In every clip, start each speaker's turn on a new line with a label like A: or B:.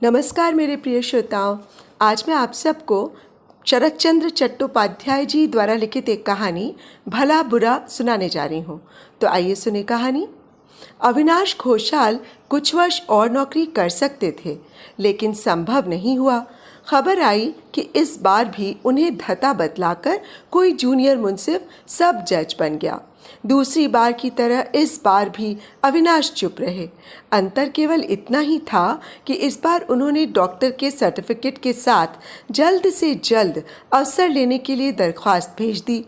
A: नमस्कार मेरे प्रिय श्रोताओं। आज मैं आप सबको शरत चंद्र चट्टोपाध्याय जी द्वारा लिखित एक कहानी भला बुरा सुनाने जा रही हूँ। तो आइए सुने कहानी। अविनाश घोषाल कुछ वर्ष और नौकरी कर सकते थे, लेकिन संभव नहीं हुआ। खबर आई कि इस बार भी उन्हें धता बतलाकर कोई जूनियर मुंसिफ सब जज बन गया। दूसरी बार की तरह इस बार भी अविनाश चुप रहे। अंतर केवल इतना ही था कि इस बार उन्होंने डॉक्टर के सर्टिफिकेट के साथ जल्द से जल्द अवसर लेने के लिए दरख्वास्त भेज दी।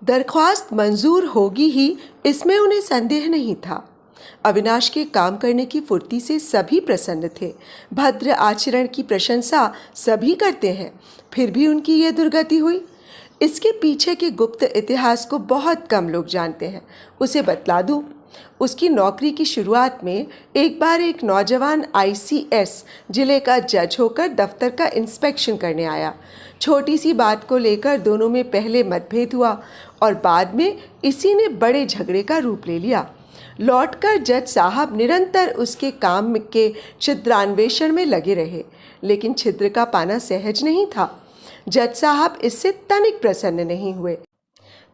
A: दरख्वास्त मंजूर होगी ही, इसमें उन्हें संदेह नहीं था। अविनाश के काम करने की फुर्ती से सभी प्रसन्न थे। भद्र आचरण की प्रशंसा सभी करते हैं, फिर भी उनकी ये दुर्गति हुई। इसके पीछे के गुप्त इतिहास को बहुत कम लोग जानते हैं। उसे बतला दूं। उसकी नौकरी की शुरुआत में एक बार एक नौजवान आईसीएस जिले का जज होकर दफ्तर का इंस्पेक्शन करने आया। छोटी सी बात को लेकर दोनों में पहले मतभेद हुआ और बाद में इसी ने बड़े झगड़े का रूप ले लिया। लौटकर जज साहब निरंतर उसके काम के छिद्रान्वेषण में लगे रहे, लेकिन छिद्र का पाना सहज नहीं था। जज साहब इससे तनिक प्रसन्न नहीं हुए।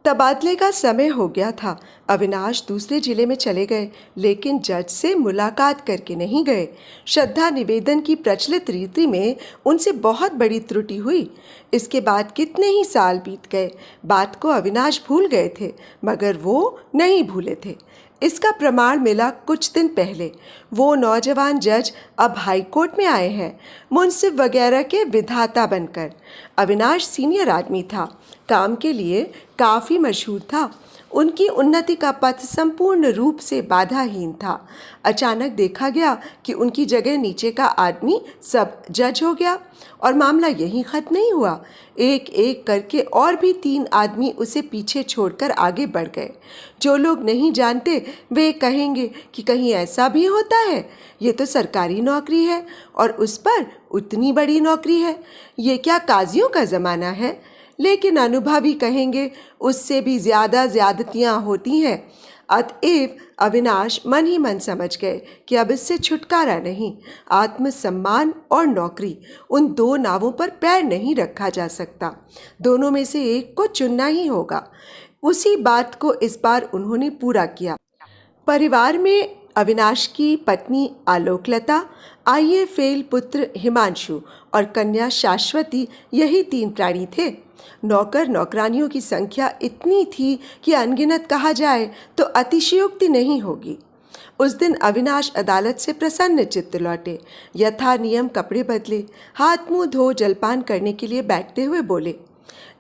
A: तबादले का समय हो गया था। अविनाश दूसरे जिले में चले गए, लेकिन जज से मुलाकात करके नहीं गए। श्रद्धा निवेदन की प्रचलित रीति में उनसे बहुत बड़ी त्रुटि हुई। इसके बाद कितने ही साल बीत गए। बात को अविनाश भूल गए थे, मगर वो नहीं भूले थे। इसका प्रमाण मिला कुछ दिन पहले। वो नौजवान जज अब हाई कोर्ट में आए हैं, मुंसिफ वगैरह के विधाता बनकर। अविनाश सीनियर आदमी था, काम के लिए काफ़ी मशहूर था। उनकी उन्नति का पथ संपूर्ण रूप से बाधाहीन था। अचानक देखा गया कि उनकी जगह नीचे का आदमी सब जज हो गया, और मामला यहीं ख़त्म नहीं हुआ। एक एक करके और भी 3 आदमी उसे पीछे छोड़कर आगे बढ़ गए। जो लोग नहीं जानते वे कहेंगे कि कहीं ऐसा भी होता है, ये तो सरकारी नौकरी है और उस पर उतनी बड़ी नौकरी है, ये क्या काजियों का ज़माना है। लेकिन अनुभवी कहेंगे उससे भी ज़्यादा ज़्यादतियाँ होती हैं। अतएव अविनाश मन ही मन समझ गए कि अब इससे छुटकारा नहीं। आत्मसम्मान और नौकरी, उन 2 नावों पर पैर नहीं रखा जा सकता। दोनों में से एक को चुनना ही होगा। उसी बात को इस बार उन्होंने पूरा किया। परिवार में अविनाश की पत्नी आलोकलता, आईए फेल पुत्र हिमांशु और कन्या शाश्वती, यही 3 प्राणी थे। नौकर नौकरानियों की संख्या इतनी थी कि अनगिनत कहा जाए तो अतिशयोक्ति नहीं होगी। उस दिन अविनाश अदालत से प्रसन्न चित्त लौटे। यथा नियम कपड़े बदले, हाथ मुंह धो जलपान करने के लिए बैठते हुए बोले,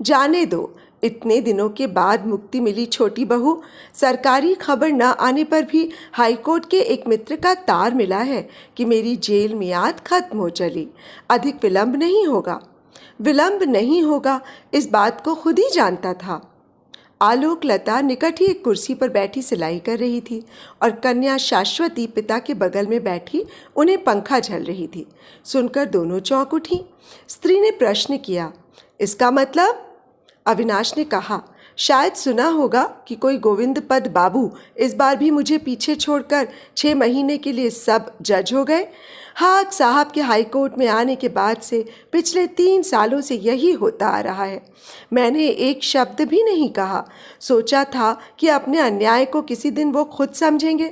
A: जाने दो, इतने दिनों के बाद मुक्ति मिली छोटी बहू। सरकारी खबर न आने पर भी हाईकोर्ट के एक मित्र का तार मिला है कि मेरी जेल मियाद खत्म हो चली। अधिक विलंब नहीं होगा। विलंब नहीं होगा, इस बात को खुद ही जानता था। आलोकलता निकट ही एक कुर्सी पर बैठी सिलाई कर रही थी और कन्या शाश्वती पिता के बगल में बैठी उन्हें पंखा झल रही थी। सुनकर दोनों चौंक उठी। स्त्री ने प्रश्न किया, इसका मतलब? अविनाश ने कहा, शायद सुना होगा कि कोई गोविंद पद बाबू इस बार भी मुझे पीछे छोड़कर 6 महीने के लिए सब जज हो गए। हाक साहब के हाई कोर्ट में आने के बाद से पिछले 3 सालों से यही होता आ रहा है। मैंने एक शब्द भी नहीं कहा। सोचा था कि अपने अन्याय को किसी दिन वो खुद समझेंगे,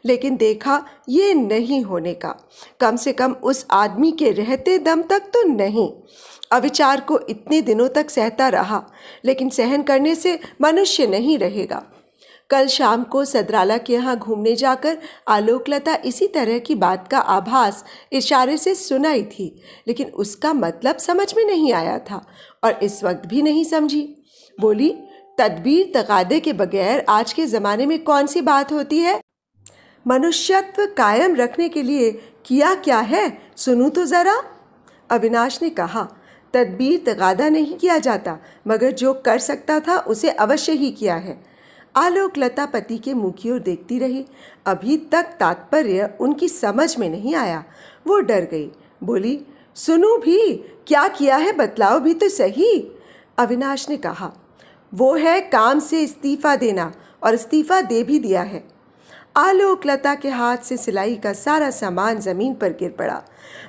A: लेकिन देखा ये नहीं होने का। कम से कम उस आदमी के रहते दम तक तो नहीं। अविचार को इतने दिनों तक सहता रहा, लेकिन सहन करने से मनुष्य नहीं रहेगा। कल शाम को सदराला के यहाँ घूमने जाकर आलोकलता इसी तरह की बात का आभास इशारे से सुनाई थी, लेकिन उसका मतलब समझ में नहीं आया था और इस वक्त भी नहीं समझी। बोली, तदबीर तकादे के बगैर आज के ज़माने में कौन सी बात होती है? मनुष्यत्व कायम रखने के लिए किया क्या है, सुनूं तो ज़रा। अविनाश ने कहा, तदबीर तकादा नहीं किया जाता, मगर जो कर सकता था उसे अवश्य ही किया है। आलोकलता पति के मुंह की ओर देखती रही। अभी तक तात्पर्य उनकी समझ में नहीं आया। वो डर गई। बोली, सुनूं भी, क्या किया है बतलाओ भी तो सही। अविनाश ने कहा, वो है काम से इस्तीफ़ा देना, और इस्तीफ़ा दे भी दिया है। आलोकलता के हाथ से सिलाई का सारा सामान जमीन पर गिर पड़ा।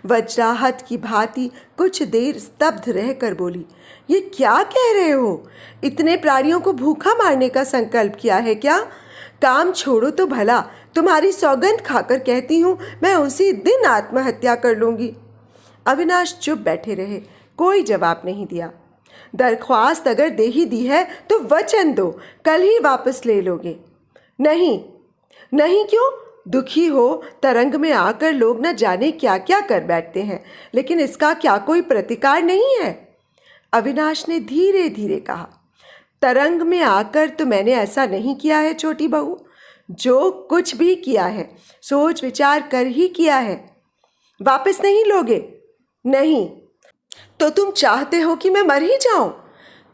A: वज्राहत की भांति कुछ देर स्तब्ध रहकर बोली, ये क्या कह रहे हो? इतने प्राणियों को भूखा मारने का संकल्प किया है क्या? काम छोड़ो तो भला, तुम्हारी सौगंध खाकर कहती हूँ मैं उसी दिन आत्महत्या कर लूंगी। अविनाश चुप बैठे रहे, कोई जवाब नहीं दिया। दरख्वास्त अगर दे ही दी है तो वचन दो, कल ही वापस ले लोगे। नहीं। नहीं क्यों? दुखी हो तरंग में आकर लोग न जाने क्या क्या कर बैठते हैं, लेकिन इसका क्या कोई प्रतिकार नहीं है? अविनाश ने धीरे धीरे कहा, तरंग में आकर तो मैंने ऐसा नहीं किया है छोटी बहू। जो कुछ भी किया है सोच विचार कर ही किया है। वापस नहीं लोगे? नहीं। तो तुम चाहते हो कि मैं मर ही जाऊं?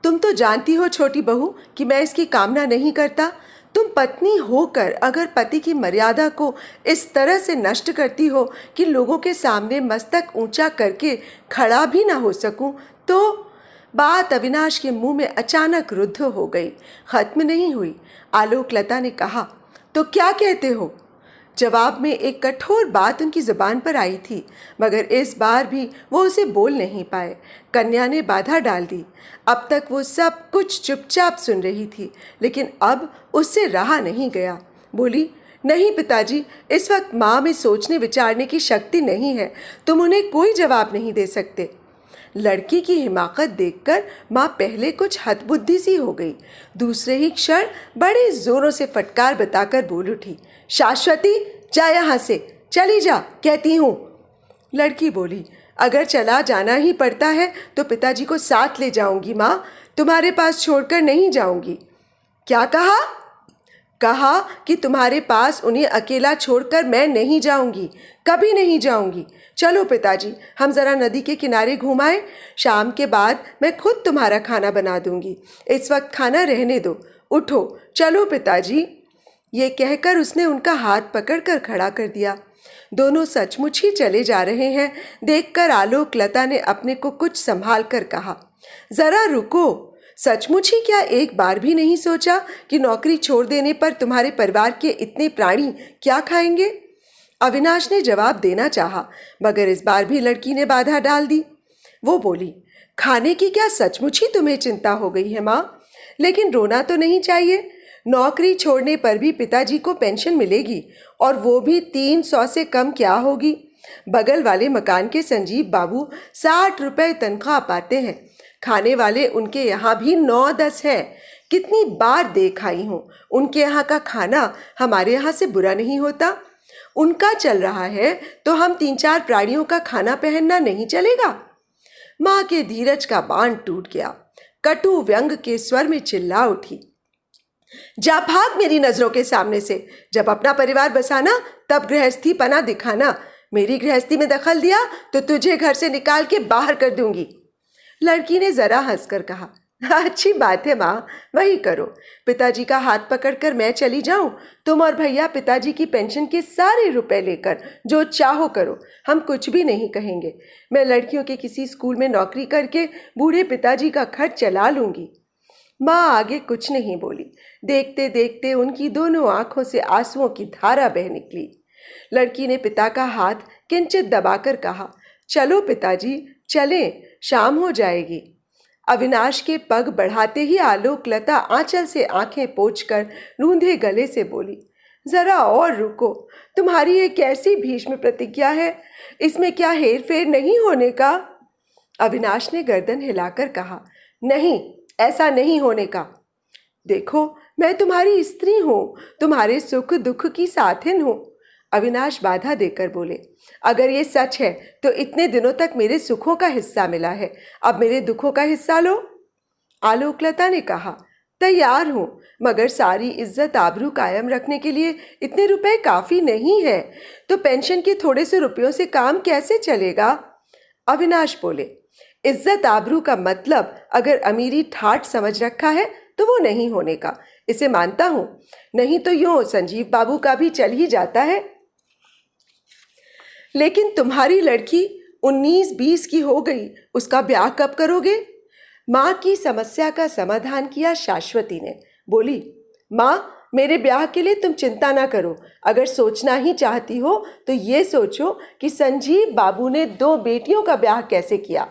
A: तुम तो जानती हो छोटी बहू कि मैं इसकी कामना नहीं करता। तुम पत्नी होकर अगर पति की मर्यादा को इस तरह से नष्ट करती हो कि लोगों के सामने मस्तक ऊंचा करके खड़ा भी ना हो सकूं, तो बात अविनाश के मुंह में अचानक रुद्ध हो गई, खत्म नहीं हुई। आलोकलता ने कहा, तो क्या कहते हो? जवाब में एक कठोर बात उनकी जुबान पर आई थी, मगर इस बार भी वो उसे बोल नहीं पाए। कन्या ने बाधा डाल दी। अब तक वो सब कुछ चुपचाप सुन रही थी, लेकिन अब उससे रहा नहीं गया। बोली, नहीं पिताजी, इस वक्त माँ में सोचने विचारने की शक्ति नहीं है। तुम उन्हें कोई जवाब नहीं दे सकते। लड़की की हिमाकत देखकर माँ पहले कुछ हतबुद्धि सी हो गई, दूसरे ही क्षण बड़े जोरों से फटकार बताकर बोल उठी, शाश्वती, जा यहाँ से, चली जा कहती हूँ। लड़की बोली, अगर चला जाना ही पड़ता है तो पिताजी को साथ ले जाऊंगी माँ, तुम्हारे पास छोड़कर नहीं जाऊंगी। क्या कहा? कहा कि तुम्हारे पास उन्हें अकेला छोड़कर मैं नहीं जाऊंगी, कभी नहीं जाऊंगी। चलो पिताजी, हम ज़रा नदी के किनारे घुमाएं। शाम के बाद मैं खुद तुम्हारा खाना बना दूंगी। इस वक्त खाना रहने दो। उठो, चलो पिताजी। ये कहकर उसने उनका हाथ पकड़कर खड़ा कर दिया। दोनों सचमुच ही चले जा रहे हैं देखकर आलोकलता ने अपने को कुछ संभाल कर कहा, ज़रा रुको। सचमुच ही क्या एक बार भी नहीं सोचा कि नौकरी छोड़ देने पर तुम्हारे परिवार के इतने प्राणी क्या खाएंगे? अविनाश ने जवाब देना चाहा, मगर इस बार भी लड़की ने बाधा डाल दी। वो बोली, खाने की क्या सचमुच ही तुम्हें चिंता हो गई है माँ? लेकिन रोना तो नहीं चाहिए। नौकरी छोड़ने पर भी पिताजी को पेंशन मिलेगी, और वो भी 300 से कम क्या होगी। बगल वाले मकान के संजीव बाबू 60 रुपए तनख्वाह पाते हैं। खाने वाले उनके यहाँ भी 9-10 हैं। कितनी बार देख आई हूँ, उनके यहाँ का खाना हमारे यहाँ से बुरा नहीं होता। उनका चल रहा है तो हम 3-4 प्राणियों का खाना पहनना नहीं चलेगा? माँ के धीरज का बांध टूट गया। कटु व्यंग के स्वर में चिल्ला उठी, जा भाग मेरी नजरों के सामने से। जब अपना परिवार बसाना तब गृहस्थी पना दिखाना। मेरी गृहस्थी में दखल दिया तो तुझे घर से निकाल के बाहर कर दूंगी। लड़की ने जरा हंसकर कहा, अच्छी बात है माँ, वही करो। पिताजी का हाथ पकड़कर मैं चली जाऊं, तुम और भैया पिताजी की पेंशन के सारे रुपए लेकर जो चाहो करो, हम कुछ भी नहीं कहेंगे। मैं लड़कियों के किसी स्कूल में नौकरी करके बूढ़े पिताजी का खर्च चला लूंगी। माँ आगे कुछ नहीं बोली। देखते देखते उनकी दोनों आंखों से आंसुओं की धारा बह निकली। लड़की ने पिता का हाथ किंचित दबाकर कहा, चलो पिताजी, चलें, शाम हो जाएगी। अविनाश के पग बढ़ाते ही आलोकलता आंचल से आंखें पोंछकर रूंधे गले से बोली, जरा और रुको। तुम्हारी ये कैसी भीष्म प्रतिज्ञा है? इसमें क्या हेर फेर नहीं होने का? अविनाश ने गर्दन हिलाकर कहा, नहीं, ऐसा नहीं होने का। देखो, मैं तुम्हारी स्त्री हूँ, तुम्हारे सुख दुख की साथिन हूँ। अविनाश बाधा देकर बोले, अगर ये सच है तो इतने दिनों तक मेरे सुखों का हिस्सा मिला है, अब मेरे दुखों का हिस्सा लो। आलोकलता ने कहा, तैयार हूँ, मगर सारी इज्जत आबरू कायम रखने के लिए इतने रुपए काफी नहीं है, तो पेंशन के थोड़े से रुपयों से काम कैसे चलेगा? अविनाश बोले, इज्जत आबरू का मतलब अगर अमीरी ठाठ समझ रखा है तो वो नहीं होने का, इसे मानता हूँ। नहीं तो यूं संजीव बाबू का भी चल ही जाता है। लेकिन तुम्हारी लड़की 19-20 की हो गई, उसका ब्याह कब करोगे? माँ की समस्या का समाधान किया शाश्वती ने। बोली, माँ, मेरे ब्याह के लिए तुम चिंता ना करो। अगर सोचना ही चाहती हो तो ये सोचो कि संजीव बाबू ने 2 बेटियों का ब्याह कैसे किया।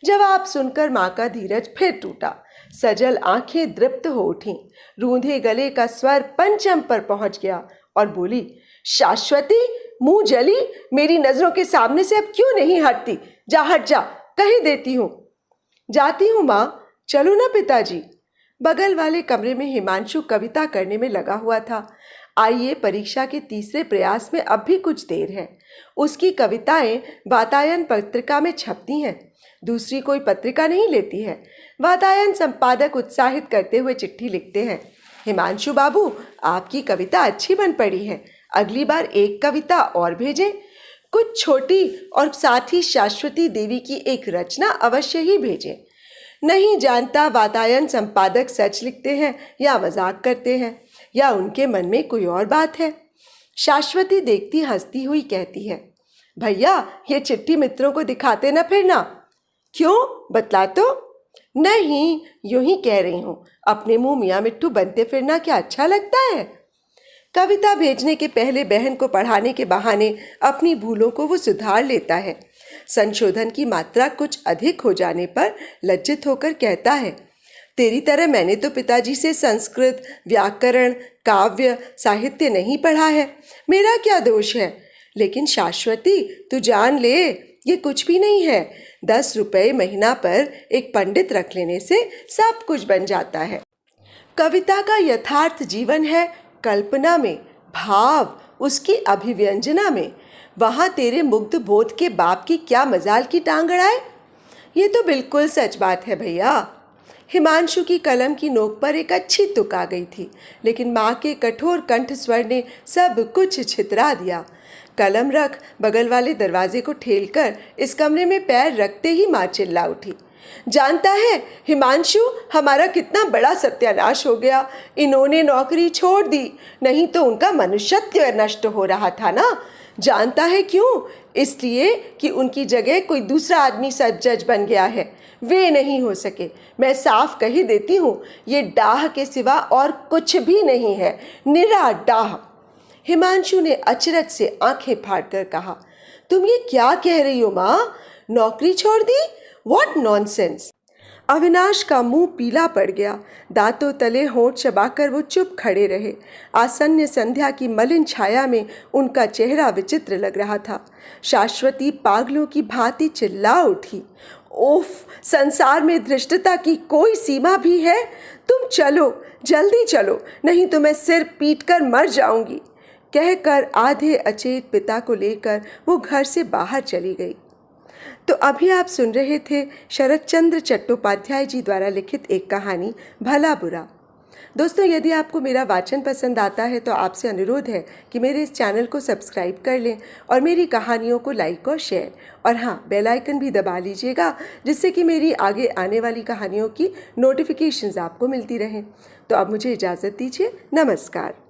A: जवाब सुनकर माँ का धीरज फिर टूटा। सजल आंखें दृप्त हो उठीं। रूंधे गले का स्वर पंचम पर पहुंच गया और बोली, शाश्वती, मुंह जली, मेरी नजरों के सामने से अब क्यों नहीं हटती? जा, हट जा, कह देती हूँ। जाती हूँ माँ, चलो ना पिताजी। बगल वाले कमरे में हिमांशु कविता करने में लगा हुआ था। आइए, परीक्षा के तीसरे प्रयास में अब भी कुछ देर है। उसकी कविताएं वातायन पत्रिका में छपती हैं, दूसरी कोई पत्रिका नहीं लेती है। वातायन संपादक उत्साहित करते हुए चिट्ठी लिखते हैं, हिमांशु बाबू, आपकी कविता अच्छी बन पड़ी है, अगली बार एक कविता और भेजें। कुछ छोटी और साथ ही शाश्वती देवी की एक रचना अवश्य ही भेजें। नहीं जानता वातायन संपादक सच लिखते हैं या मजाक करते हैं, या उनके मन में कोई और बात है। शाश्वती देखती हंसती हुई कहती है, भैया, ये चिट्ठी मित्रों को दिखाते ना फिरना। क्यों, बतला तो। नहीं, यूं ही कह रही हूँ, अपने मुंह मियाँ मिट्टू बनते फिरना क्या अच्छा लगता है? कविता भेजने के पहले बहन को पढ़ाने के बहाने अपनी भूलों को वो सुधार लेता है। संशोधन की मात्रा कुछ अधिक हो जाने पर लज्जित होकर कहता है, तेरी तरह मैंने तो पिताजी से संस्कृत, व्याकरण, काव्य, साहित्य नहीं पढ़ा है, मेरा क्या दोष है? लेकिन शाश्वती, तू जान ले, ये कुछ भी नहीं है। 10 रुपये महीना पर एक पंडित रख लेने से सब कुछ बन जाता है। कविता का यथार्थ जीवन है कल्पना में, भाव उसकी अभिव्यंजना में। वहाँ तेरे मुग्ध बोध के बाप की क्या मजाल की टांग अड़ाए? ये तो बिल्कुल सच बात है भैया। हिमांशु की कलम की नोक पर एक अच्छी तुक आ गई थी, लेकिन माँ के कठोर कंठ स्वर ने सब कुछ छितरा दिया। कलम रख बगल वाले दरवाजे को ठेलकर इस कमरे में पैर रखते ही माँ चिल्ला उठी, जानता है हिमांशु, हमारा कितना बड़ा सत्यानाश हो गया। इन्होंने नौकरी छोड़ दी, नहीं तो उनका मनुष्यत्व नष्ट हो रहा था ना। जानता है क्यों? इसलिए कि उनकी जगह कोई दूसरा आदमी सब जज बन गया है। वे नहीं हो सके। मैं साफ कह ही देती हूँ, ये डाह के सिवा और कुछ भी नहीं है, निरा डाह। हिमांशु ने अचरज से आंखें फाड़कर कहा, तुम ये क्या कह रही हो माँ? नौकरी छोड़ दी? What nonsense. अविनाश का मुंह पीला पड़ गया। दांतों तले होंठ चबाकर वो चुप खड़े रहे। आसन्न संध्या की मलिन छाया में उनका चेहरा विचित्र लग रहा था। शाश्वती पागलों की भांति चिल्ला उठी, ओफ, संसार में धृष्टता की कोई सीमा भी है? तुम चलो, जल्दी चलो, नहीं तो मैं सिर पीटकर मर जाऊंगी। कहकर आधे अचेत पिता को लेकर वो घर से बाहर चली गई। तो अभी आप सुन रहे थे शरतचंद्र चट्टोपाध्याय जी द्वारा लिखित एक कहानी भला बुरा। दोस्तों, यदि आपको मेरा वाचन पसंद आता है तो आपसे अनुरोध है कि मेरे इस चैनल को सब्सक्राइब कर लें और मेरी कहानियों को लाइक और शेयर, और हाँ, बेल आइकन भी दबा लीजिएगा, जिससे कि मेरी आगे आने वाली कहानियों की नोटिफिकेशंस आपको मिलती रहें। तो अब मुझे इजाज़त दीजिए। नमस्कार।